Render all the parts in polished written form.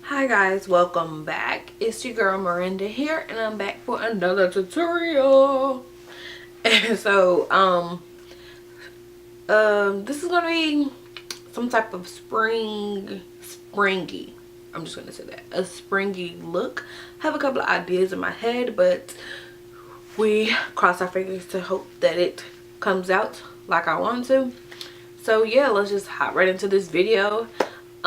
Hi guys, welcome back. It's your girl Miranda here, and I'm back for another tutorial. And so this is gonna be some type of springy, I'm just gonna say that, a springy look. I have a couple of ideas in my head, but we cross our fingers to hope that it comes out like I want to. So yeah, let's just hop right into this video.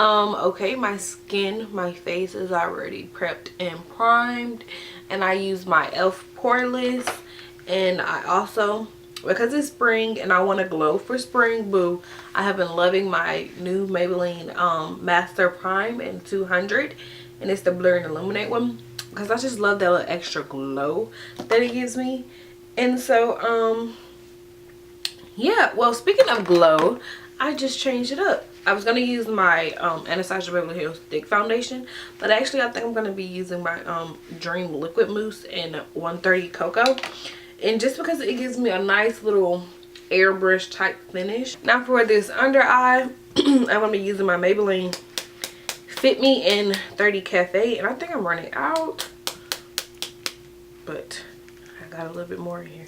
Okay, my face is already prepped and primed, and I use my e.l.f. poreless. And I also, because it's spring and I want to glow for spring, boo, I have been loving my new Maybelline Master Prime in 200, and it's the blur and illuminate one, because I just love that little extra glow that it gives me. And so yeah, well, speaking of glow, I just changed it up. I was gonna use my Anastasia Beverly Hills Thick Foundation, but actually I think I'm gonna be using my Dream Liquid Mousse in 130 Cocoa. And just because it gives me a nice little airbrush type finish. Now for this under eye, I'm gonna be using my Maybelline Fit Me in 30 Cafe, and I think I'm running out, but I got a little bit more in here.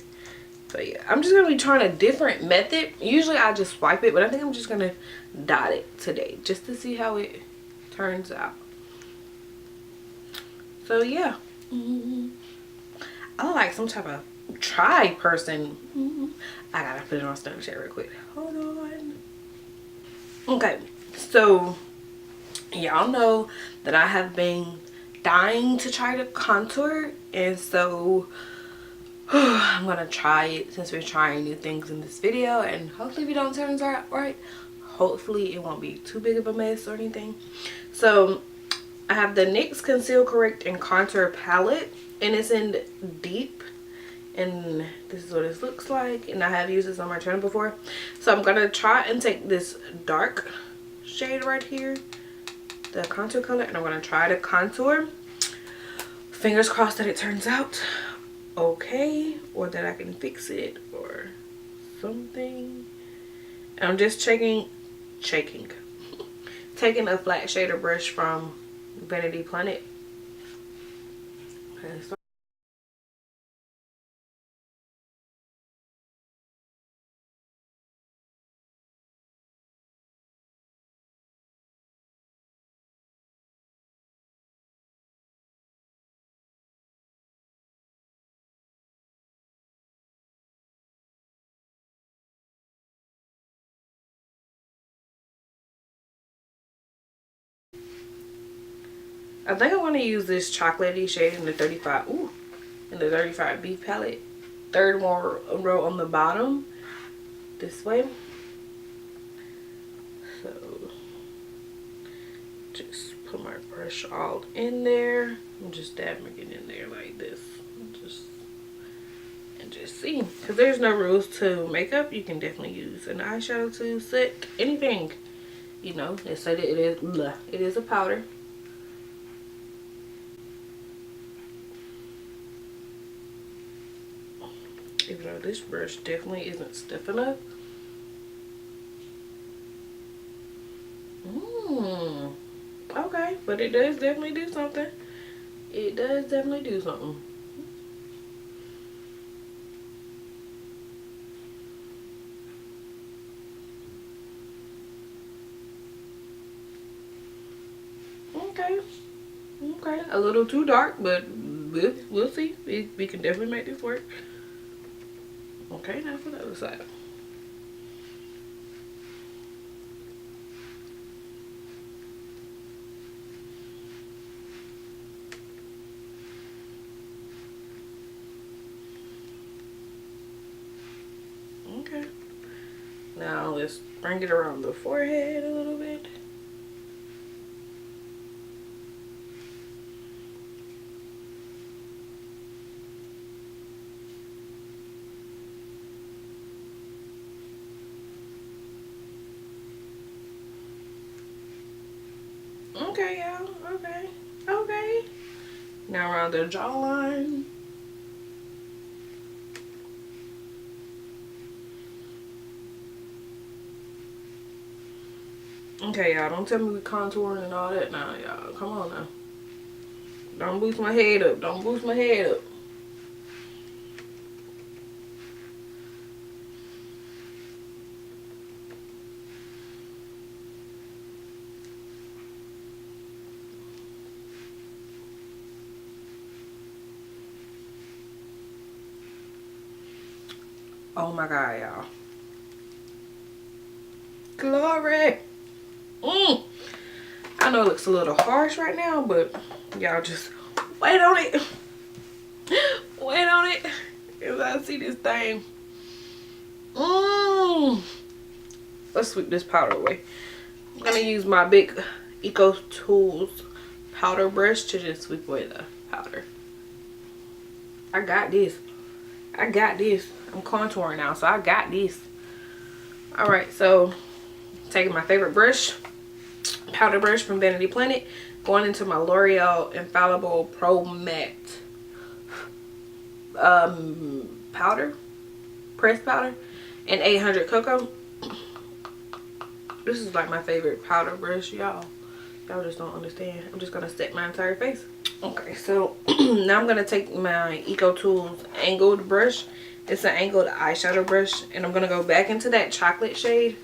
So yeah, I'm just gonna be trying a different method. Usually I just swipe it, but I think I'm just gonna dot it today just to see how it turns out. So yeah, I look like some type of try person. I gotta put it on Snapchat real quick. Hold on. Okay, so y'all know that I have been dying to try to contour, and so I'm gonna try it since we're trying new things in this video, and hopefully if it don't turn out right, hopefully it won't be too big of a mess or anything. So I have the NYX Conceal Correct and Contour palette, and it's in deep, and this is what it looks like, and I have used this on my channel before. So I'm gonna try and take this dark shade right here, the contour color, and I'm gonna try to contour. Fingers crossed that it turns out okay, or that I can fix it or something. And I'm just taking a flat shader brush from Vanity Planet. Okay, so I think I want to use this chocolatey shade in the 35. Ooh, in the 35B palette. Third one row on the bottom. This way. So just put my brush all in there. I'm just dabbing it in there like this. Just see, because there's no rules to makeup. You can definitely use an eyeshadow to set anything. You know, they say that it is a powder. Even though this brush definitely isn't stiff enough. Okay, but it does definitely do something. It does definitely do something. Okay, okay, a little too dark, but we'll see. We can definitely make this work. Okay, now for the other side. Okay, now let's bring it around the forehead a little bit. Okay, y'all. Okay. Okay. Now around the jawline. Okay, y'all, don't tell me we contouring and all that now, y'all. Come on now. Don't boost my head up. Don't boost my head up. Oh my God, y'all. Glory. I know it looks a little harsh right now, but y'all just wait on it. Wait on it. If I see this thing. Let's sweep this powder away. I'm gonna use my big Eco Tools powder brush to just sweep away the powder. I got this. I got this. I'm contouring now, so I got this. Alright, so taking my favorite brush, powder brush from Vanity Planet, going into my L'Oreal Infallible Pro Matte powder, pressed powder, and 800 Cocoa. This is like my favorite powder brush, y'all. Y'all just don't understand. I'm just gonna set my entire face. Okay, so now I'm gonna take my Eco Tools angled brush. It's an angled eyeshadow brush, and I'm gonna go back into that chocolate shade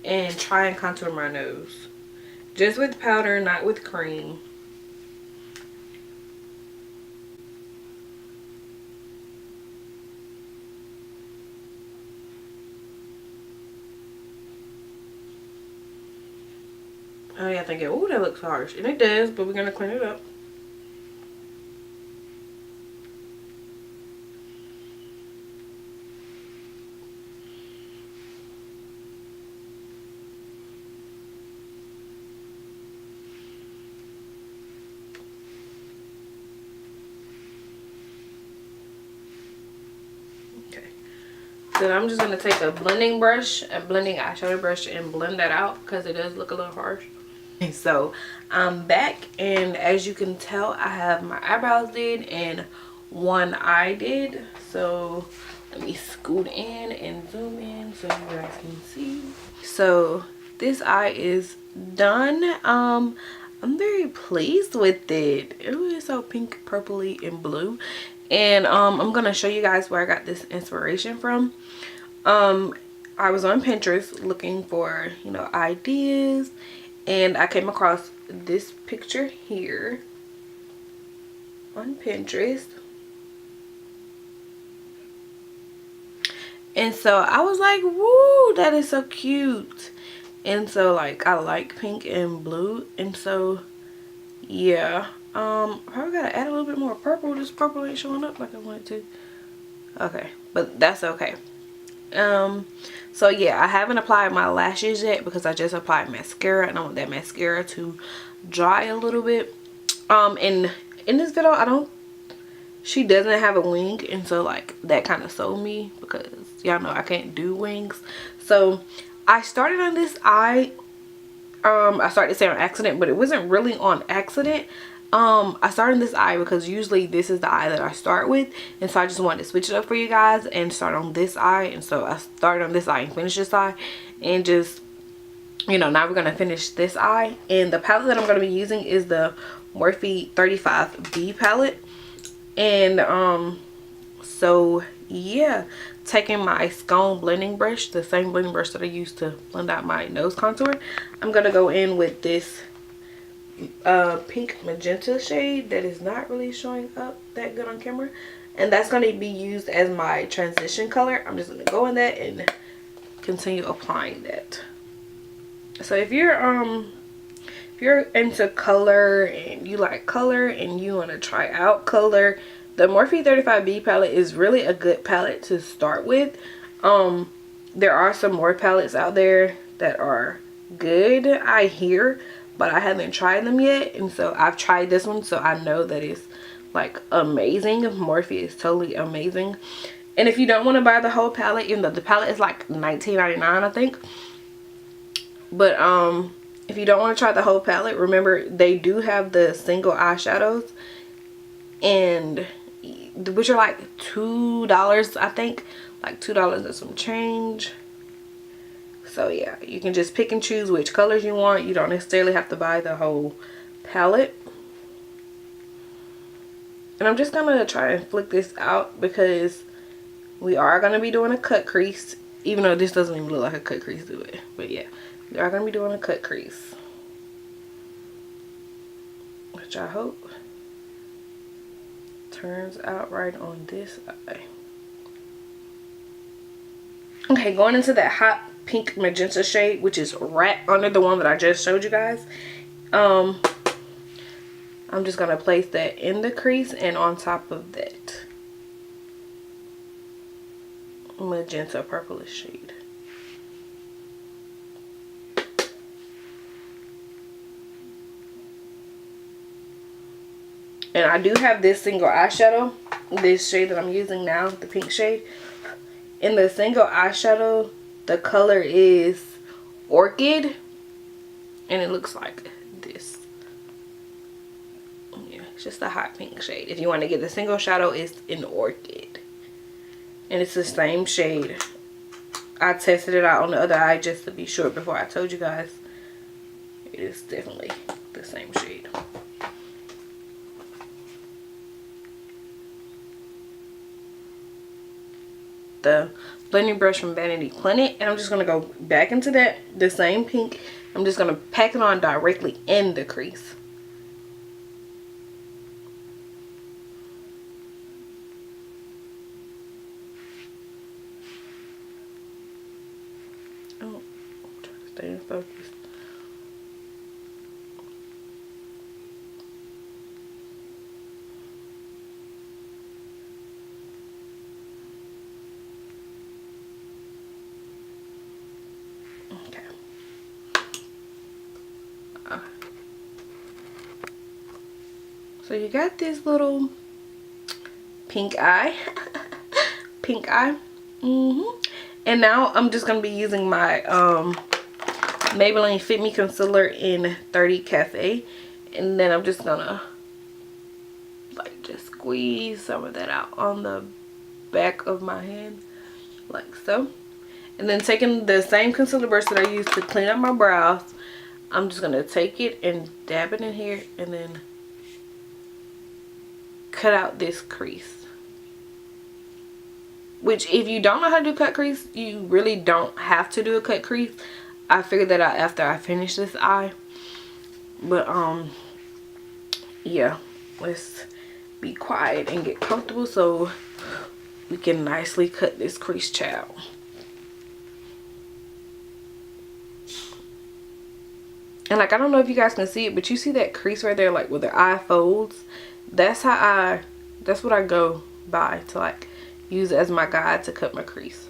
and try and contour my nose. Just with powder, not with cream. Oh yeah, thinking, oh, that looks harsh. And it does, but we're gonna clean it up. Okay. So I'm just gonna take a blending brush, a blending eyeshadow brush, and blend that out because it does look a little harsh. So I'm back, and as you can tell, I have my eyebrows did and one eye did. So let me scoot in and zoom in so you guys can see. So this eye is done. I'm very pleased with it. It was so pink, purpley, and blue. And I'm gonna show you guys where I got this inspiration from. I was on Pinterest looking for, you know, ideas, and I came across this picture here on Pinterest. And so I was like, woo, that is so cute. And so like I like pink and blue, and so yeah, probably gotta add a little bit more purple. This purple ain't showing up like I wanted to. Okay, but that's okay. So yeah, I haven't applied my lashes yet because I just applied mascara, and I want that mascara to dry a little bit. And in this video, she doesn't have a wing, and so like that kind of sold me because y'all know I can't do wings. So I started on this eye. I started to say on accident, but it wasn't really on accident. I started this eye because usually this is the eye that I start with, and so I just wanted to switch it up for you guys and start on this eye. And so I started on this eye and finished this eye, and just, you know, now we're gonna finish this eye. And the palette that I'm gonna be using is the Morphe 35B palette. And so yeah, taking my Scone blending brush, the same blending brush that I used to blend out my nose contour, I'm gonna go in with this pink magenta shade that is not really showing up that good on camera, and that's going to be used as my transition color. I'm just going to go in that and continue applying that. So if you're into color and you like color and you want to try out color, the Morphe 35B palette is really a good palette to start with. There are some more palettes out there that are good, I hear, but I haven't tried them yet, and so I've tried this one, so I know that it's like amazing. Morphe is totally amazing. And if you don't want to buy the whole palette, even though the palette is like $19.99 I think, but if you don't want to try the whole palette, remember they do have the single eyeshadows, and which are like $2 I think, like $2 and some change. So yeah, you can just pick and choose which colors you want. You don't necessarily have to buy the whole palette. And I'm just gonna try and flick this out because we are gonna be doing a cut crease, even though this doesn't even look like a cut crease to it. But yeah, we are gonna be doing a cut crease, which I hope turns out right on this eye. Okay, going into that hot pink magenta shade, which is right under the one that I just showed you guys. I'm just gonna place that in the crease and on top of that magenta purplish shade. And I do have this single eyeshadow, this shade that I'm using now, the pink shade. In the single eyeshadow, the color is Orchid, and it looks like this. Yeah, it's just a hot pink shade. If you want to get the single shadow, it's in Orchid, and it's the same shade. I tested it out on the other eye just to be sure before I told you guys. It is definitely the same shade. The blending brush from Vanity Planet, and I'm just going to go back into that, the same pink. I'm just going to pack it on directly in the crease. Oh, try to stay in focus. So you got this little pink eye. Pink eye. And now I'm just going to be using my Maybelline Fit Me Concealer in 30 Cafe. And then I'm just going to like just squeeze some of that out on the back of my hand. Like so. And then taking the same concealer brush that I used to clean up my brows, I'm just going to take it and dab it in here and then cut out this crease. Which, if you don't know how to do cut crease, you really don't have to do a cut crease. I figured that out after I finished this eye. But yeah, let's be quiet and get comfortable so we can nicely cut this crease, child. And like, I don't know if you guys can see it, but you see that crease right there, like where the eye folds? That's what I go by to like use as my guide to cut my crease.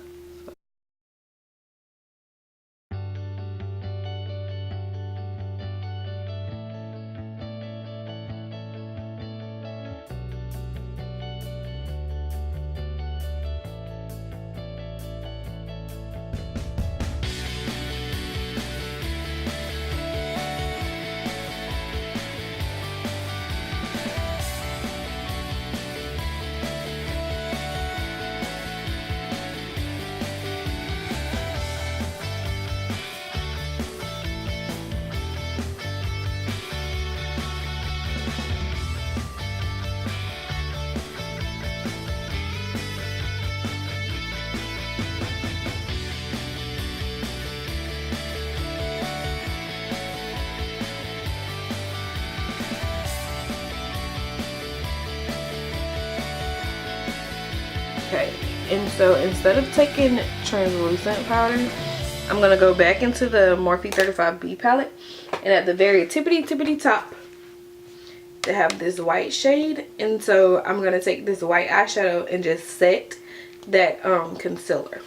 Okay, and so instead of taking translucent powder, I'm going to go back into the Morphe 35B palette, and at the very tippity top they have this white shade, and so I'm going to take this white eyeshadow and just set that concealer.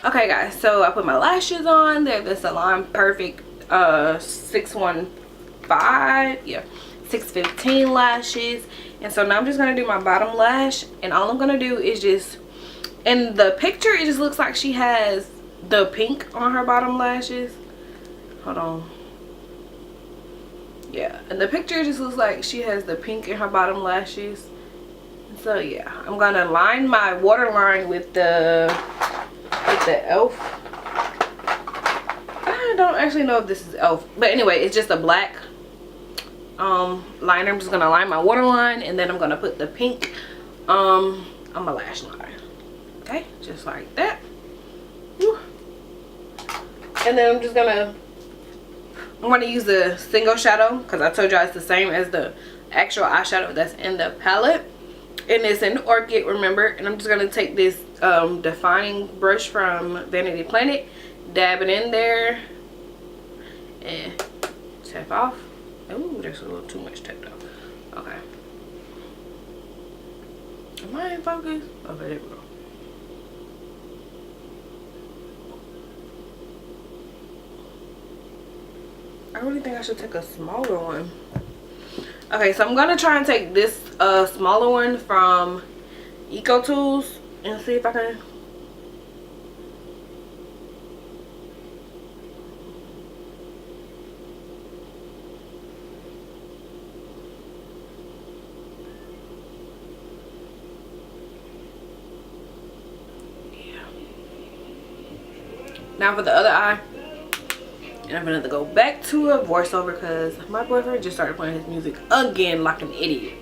Okay guys, so I put my lashes on. They're the Salon Perfect 615, yeah, 615 lashes. And so now I'm just gonna do my bottom lash, and all I'm gonna do is just, in the picture it just looks like she has the pink on her bottom lashes. Hold on. Yeah, in the picture it just looks like she has the pink in her bottom lashes. So yeah, I'm gonna line my waterline with the e.l.f. I don't actually know if this is e.l.f., but anyway, it's just a black liner. I'm just gonna line my waterline, and then I'm gonna put the pink on my lash line. Okay, just like that. Whew. And then I'm gonna use the single shadow, because I told y'all it's the same as the actual eyeshadow that's in the palette, and it's an Orchid, remember. And I'm just gonna take this defining brush from Vanity Planet, dab it in there, and tap off. Oh, there's a little too much tapped off. Okay, am I in focus? Okay, there we go. I really think I should take a smaller one. Okay, so I'm gonna try and take this smaller one from Eco Tools and see if I can. Yeah. Now for the other eye. And I'm gonna have to go back to a voiceover because my boyfriend just started playing his music again like an idiot.